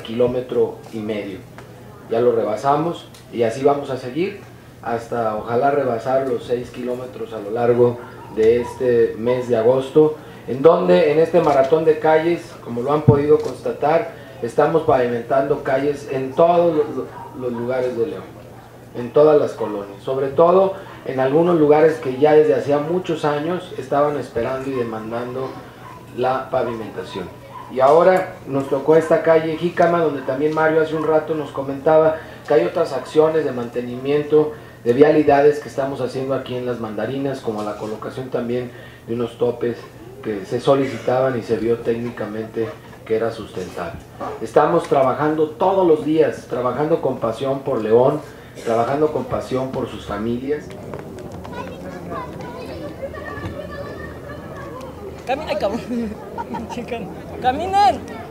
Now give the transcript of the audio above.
kilómetro y medio. Ya lo rebasamos y así vamos a seguir hasta ojalá rebasar los 6 kilómetros a lo largo de este mes de agosto, en donde en este maratón de calles, como lo han podido constatar, estamos pavimentando calles en todos los lugares de León, en todas las colonias, sobre todo en algunos lugares que ya desde hacía muchos años estaban esperando y demandando la pavimentación. Y ahora nos tocó esta calle Jícama, donde también Mario hace un rato nos comentaba que hay otras acciones de mantenimiento de vialidades que estamos haciendo aquí en Las Mandarinas, como la colocación también de unos topes que se solicitaban y se vio técnicamente que era sustentable. Estamos trabajando todos los días, trabajando con pasión por León, trabajando con pasión por sus familias. Ay, cabrón. Caminen.